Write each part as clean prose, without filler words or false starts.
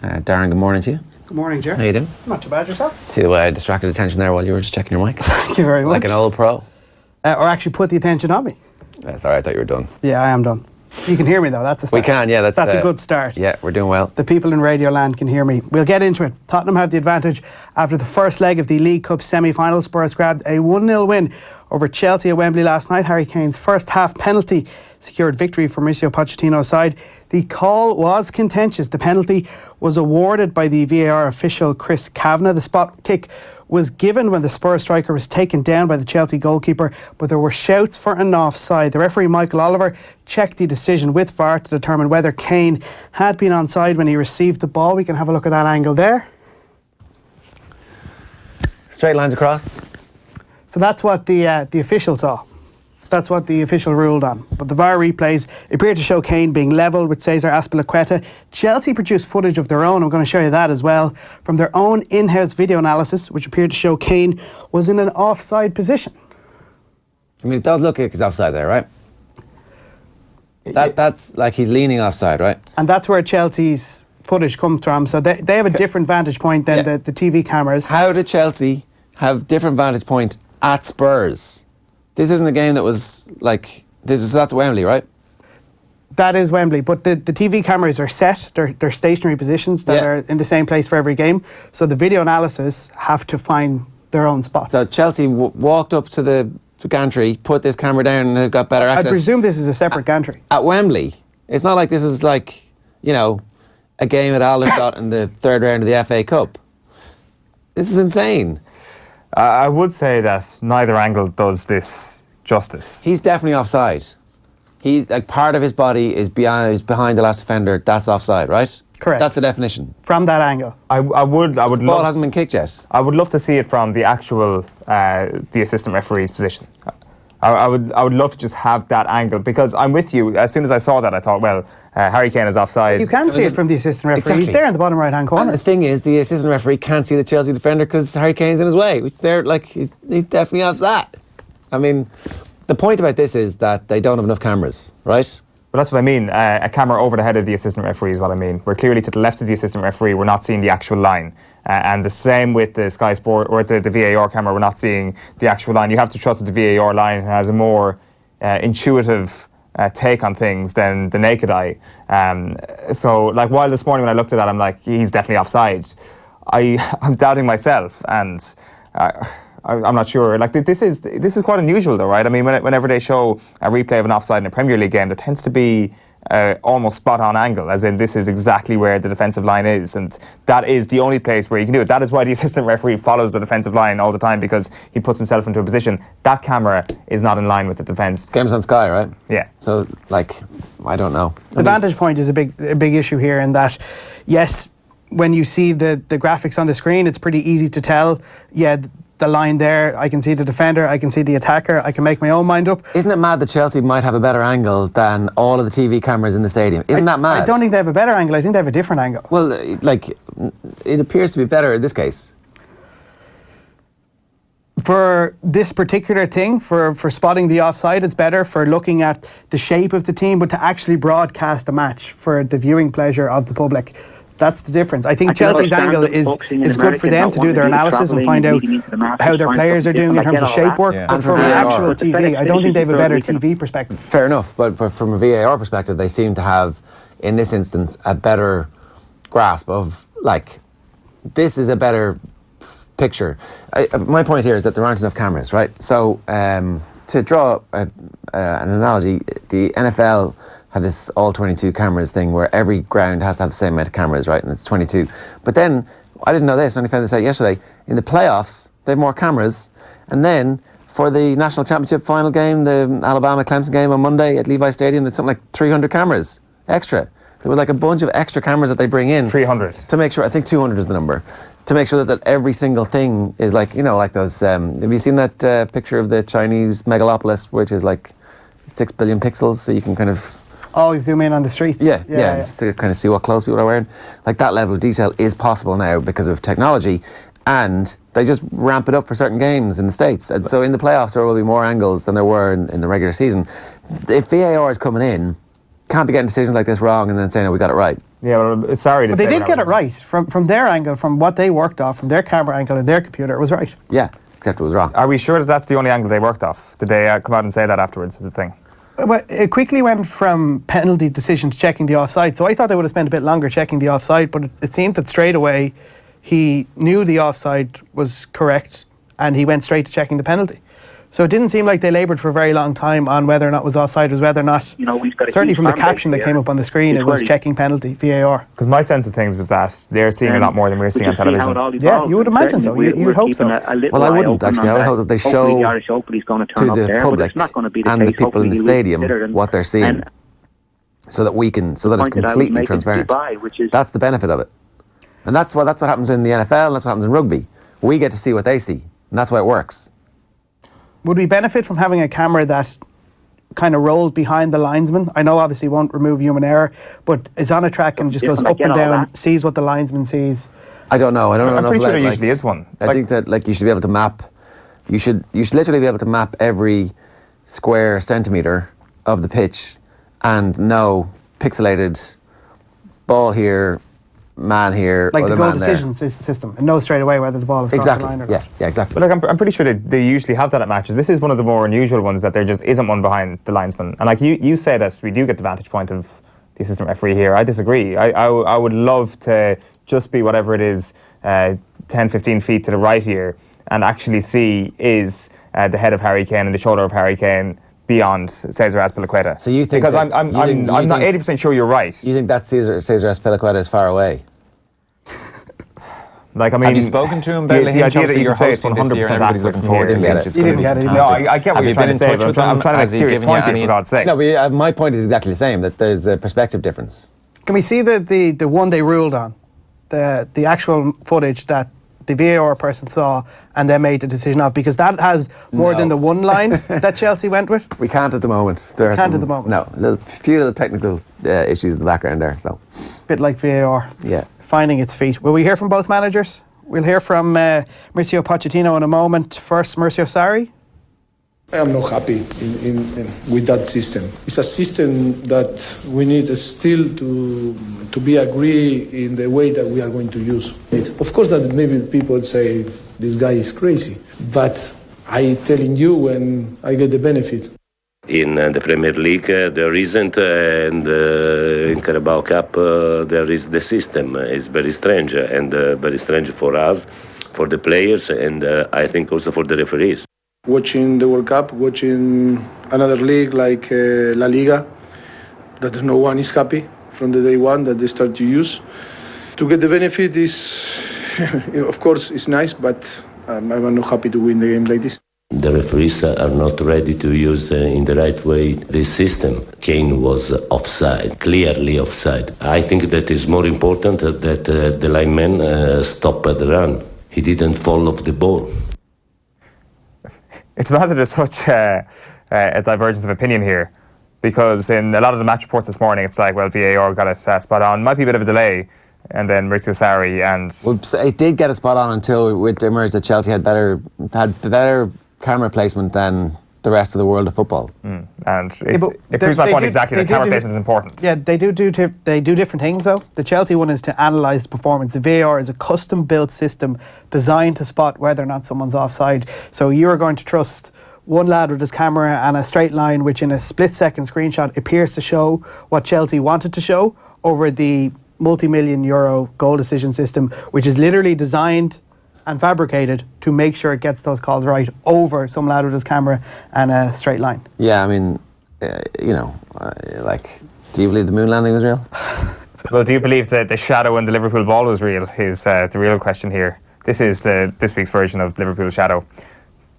Darren, good morning to you. Good morning, Jer. How you doing? Not too bad, yourself? See the way I distracted attention there while you were just checking your mic? Thank you very much. Like an old pro. Or actually put the attention on me. Sorry, I thought you were done. Yeah, I am done. You can hear me though, that's a start. We can, yeah. That's a good start. Yeah, we're doing well. The people in Radio Land can hear me. We'll get into it. Tottenham have the advantage after the first leg of the League Cup semi-final. Spurs grabbed a 1-0 win over Chelsea at Wembley last night. Harry Kane's first half penalty secured victory for Mauricio Pochettino's side. The call was contentious. The penalty was awarded by the VAR official Chris Kavanagh. The spot kick was given when the Spurs striker was taken down by the Chelsea goalkeeper, but there were shouts for an offside. The referee Michael Oliver checked the decision with VAR to determine whether Kane had been onside when he received the ball. We can have a look at that angle there. Straight lines across. So that's what the official saw. That's what the official ruled on. But the VAR replays appear to show Kane being level with Cesar Azpilicueta. Chelsea produced footage of their own. I'm going to show you that as well. From their own in-house video analysis, which appeared to show Kane was in an offside position. I mean, it does look like he's offside there, right? That's like he's leaning offside, right? And that's where Chelsea's footage comes from. So they have a different vantage point than the TV cameras. How did Chelsea have different vantage point at Spurs? This isn't a game that was like that's Wembley, right? That is Wembley, but the TV cameras are set. They're stationary positions that are in the same place for every game. So the video analysis have to find their own spots. So Chelsea walked up to the gantry, put this camera down, and they've got better access. I presume this is a separate gantry at Wembley. It's not like this is like a game at Aldershot in the third round of the FA Cup. This is insane. I would say that neither angle does this justice. He's definitely offside. Part of his body is behind the last defender. That's offside, right? Correct. That's the definition. From that angle. I would. The ball hasn't been kicked yet. I would love to see it from the actual the assistant referee's position. I would love to just have that angle, because I'm with you. As soon as I saw that, I thought, well, Harry Kane is offside. You can see it from the assistant referee. Exactly. He's there in the bottom right-hand corner. And the thing is, the assistant referee can't see the Chelsea defender because Harry Kane's in his way, which he's definitely offside. I mean, the point about this is that they don't have enough cameras, right? But that's what I mean. A camera over the head of the assistant referee is what I mean. We're clearly to the left of the assistant referee. We're not seeing the actual line. And the same with the Sky Sport or the VAR camera. We're not seeing the actual line. You have to trust that the VAR line has a more intuitive take on things than the naked eye. So, while this morning when I looked at that, I'm like, he's definitely offside. I'm doubting myself, and I'm not sure. This is quite unusual, though, right? I mean, whenever they show a replay of an offside in a Premier League game, there tends to be almost spot-on angle, as in this is exactly where the defensive line is, and that is the only place where you can do it. That is why the assistant referee follows the defensive line all the time, because he puts himself into a position. That camera is not in line with the defence. Game's on Sky, right? Yeah. So, I don't know. The vantage point is a big issue here, in that, yes, when you see the graphics on the screen, it's pretty easy to tell, the line there, I can see the defender, I can see the attacker, I can make my own mind up. Isn't it mad that Chelsea might have a better angle than all of the TV cameras in the stadium? Isn't that mad? I don't think they have a better angle, I think they have a different angle. Well, it appears to be better in this case. For this particular thing, for spotting the offside, it's better. For looking at the shape of the team, but to actually broadcast a match for the viewing pleasure of the public, that's the difference. I think Chelsea's angle is good for them to do their analysis and find out how their players are doing in terms of shape work. Yeah. But from an actual TV, I don't think they have a better TV perspective. Fair enough, but from a VAR perspective, they seem to have, in this instance, a better grasp of, this is a better picture. My point here is that there aren't enough cameras, right? So, to draw an analogy, the NFL have this all 22 cameras thing where every ground has to have the same amount of cameras, right? And it's 22. But then, I didn't know this, I only found this out yesterday, in the playoffs, they have more cameras. And then, for the National Championship final game, the Alabama-Clemson game on Monday at Levi Stadium, it's something like 300 cameras extra. There was a bunch of extra cameras that they bring in. 300. To make sure, I think 200 is the number. To make sure that every single thing is like those, have you seen that picture of the Chinese megalopolis, which is 6 billion pixels, so you can kind of always zoom in on the streets. Yeah. Just to kind of see what clothes people are wearing. That level of detail is possible now because of technology, and they just ramp it up for certain games in the States. And so in the playoffs, there will be more angles than there were in the regular season. If VAR is coming in, can't be getting decisions like this wrong and then saying, we got it right. Yeah, well, sorry to But say they did that get it was- right from their angle, from what they worked off, from their camera angle and their computer. It was right. Yeah, except it was wrong. Are we sure that that's the only angle they worked off? Did they come out and say that afterwards as a thing? But it quickly went from penalty decision to checking the offside. So I thought they would have spent a bit longer checking the offside, but it seemed that straight away he knew the offside was correct and he went straight to checking the penalty. So it didn't seem like they laboured for a very long time on whether or not it was offside, was whether or not, We've got a certainly huge from the fan base caption that here. came up on the screen, It's it was worried. checking penalty, VAR. Because my sense of things was that they're seeing a lot more than we're seeing on television. Yeah, you would imagine so. You would hope so. Well, I wouldn't actually. I would hope that they show the Irish Open is going to to turn up the there, but public it's not going to be the and case. the people in the Hopefully stadium consider them. what they're seeing, And so that it's point that I would completely make is transparent. Dubai, which is That's the benefit of it, and that's what happens in the NFL. And that's what happens in rugby. We get to see what they see, and that's why it works. Would we benefit from having a camera that kind of rolls behind the linesman? I know obviously won't remove human error, but is on a track and just goes different, I up get and all down, that. sees what the linesman sees. I don't know. I don't know. I'm enough pretty sure about, there usually is one. I think that you should be able to map. You should literally be able to map every square centimetre of the pitch and know pixelated ball here, man here, Like other the goal man there. decision system, and knows straight away whether the ball is crossed Exactly. the line or Yeah. not. Yeah. Exactly. But like, I'm pretty sure they usually have that at matches. This is one of the more unusual ones that there just isn't one behind the linesman. And like you say that we do get the vantage point of the assistant referee here. I disagree. I would love to just be whatever it is, 10, 15 feet to the right here, and actually see is the head of Harry Kane and the shoulder of Harry Kane beyond Cesar Azpilicueta. So you think because that- I'm not 80% sure you're right. You think that Cesar Azpilicueta is far away? Like, I mean, Have you spoken to him the about idea that you you're can say it's hosting this year 100% and everybody's accurate looking from forward here. to Didn't this? get it. It's You gonna didn't be get it. No, fantastic. I get what Have you're you trying been to in say, touch but with I'm him? trying to make Has he a serious given you point here, any- for God's sake. No, but my point is exactly the same. That there's a perspective difference. Can we see the one they ruled on, the actual footage that the VAR person saw and then made the decision of? Because that has more No. than the one line that Chelsea went with. We can't at the moment. There are Can't some- at the moment. No, few little technical issues in the background there. So Bit like VAR. yeah. Finding its feet. Will we hear from both managers? We'll hear from Mauricio Pochettino in a moment. First, Mauricio Sarri. I am not happy with that system. It's a system that we need still to be agree in the way that we are going to use it. Of course that maybe people say this guy is crazy, but I telling you when I get the benefit. In the Premier League, there isn't, and in Carabao Cup, there is the system. It's very strange, and very strange for us, for the players, and I think also for the referees. Watching the World Cup, watching another league like La Liga, that no one is happy from the day one that they start to use. To get the benefit is, of course, it's nice, but I'm not happy to win the game like this. The referees are not ready to use in the right way this system. Kane was offside, clearly offside. I think that is more important that the lineman stopped the run. He didn't fall off the ball. It's mad that there's such a divergence of opinion here, because in a lot of the match reports this morning, it's like, well, VAR got it spot on. Might be a bit of a delay, and then Maurizio Sarri and Well, it did get a spot on until it emerged that Chelsea had better camera placement than the rest of the world of football. and Yeah, but it proves my they point do- exactly they that do camera do- placement is important. Yeah, they do different things though. The Chelsea one is to analyse the performance. The VAR is a custom-built system designed to spot whether or not someone's offside. So you are going to trust one lad with his camera and a straight line, which in a split-second screenshot appears to show what Chelsea wanted to show, over the multi-million euro goal decision system, which is literally designed and fabricated to make sure it gets those calls right, over some lad with his camera and a straight line. Yeah, I mean, like, do you believe the moon landing was real? Well, do you believe that the shadow in the Liverpool ball was real? Is the real question here. This is this week's version of Liverpool's shadow.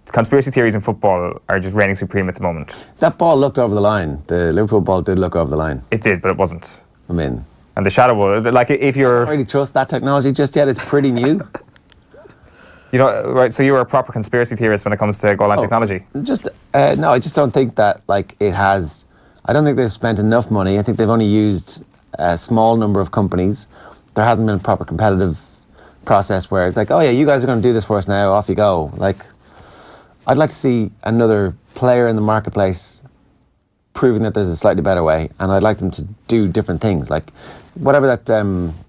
Conspiracy theories in football are just reigning supreme at the moment. That ball looked over the line. The Liverpool ball did look over the line. It did, but it wasn't. I mean, And the shadow was, like, if I you're, don't really trust that technology just yet. It's pretty new. you know, right, so you're a proper conspiracy theorist when it comes to goal line technology. Just no, I just don't think that it has. I don't think they've spent enough money. I think they've only used a small number of companies. There hasn't been a proper competitive process where it's like, oh yeah, you guys are going to do this for us now. Off you go. Like, I'd like to see another player in the marketplace proving that there's a slightly better way, and I'd like them to do different things. Like, whatever that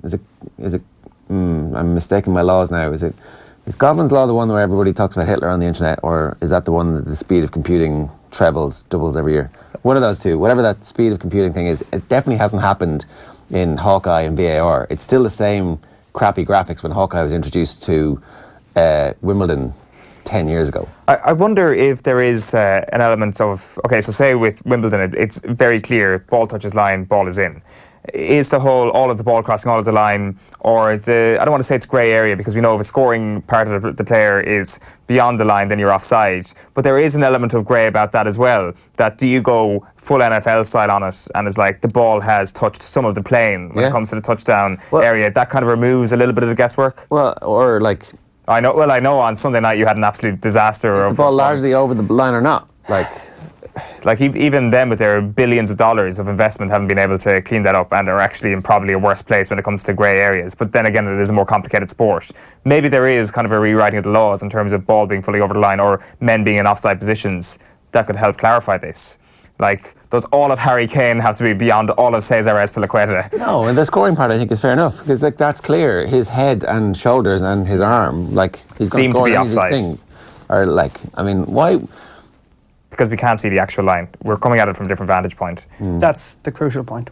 is it. I'm mistaking my laws now. Is Godwin's law the one where everybody talks about Hitler on the internet, or is that the one that the speed of computing doubles every year? One of those two. Whatever that speed of computing thing is, it definitely hasn't happened in Hawkeye and VAR. It's still the same crappy graphics when Hawkeye was introduced to Wimbledon 10 years ago. I wonder if there is an element of, okay, so say with Wimbledon, it's very clear, ball touches line, ball is in. Is the whole, all of the ball crossing, all of the line, or I don't want to say it's grey area, because we know if a scoring part of the player is beyond the line, then you're offside. But there is an element of grey about that as well, that do you go full NFL style on it, and it's like the ball has touched some of the plane when it comes to the touchdown area, that kind of removes a little bit of the guesswork? Well, or like... I know on Sunday night you had an absolute disaster. Is the ball largely over the line or not? Like even them with their billions of dollars of investment haven't been able to clean that up, and are actually in probably a worse place when it comes to grey areas. But then again, it is a more complicated sport. Maybe there is kind of a rewriting of the laws in terms of ball being fully over the line or men being in offside positions that could help clarify this. Like, does all of Harry Kane have to be beyond all of Cesar Azpilicueta? No, and the scoring part I think is fair enough, because like that's clear. His head and shoulders and his arm, like he's going to seem score to be any of these offside. things. Or like, I mean, why? Because we can't see the actual line. We're coming at it from a different vantage point. That's the crucial point.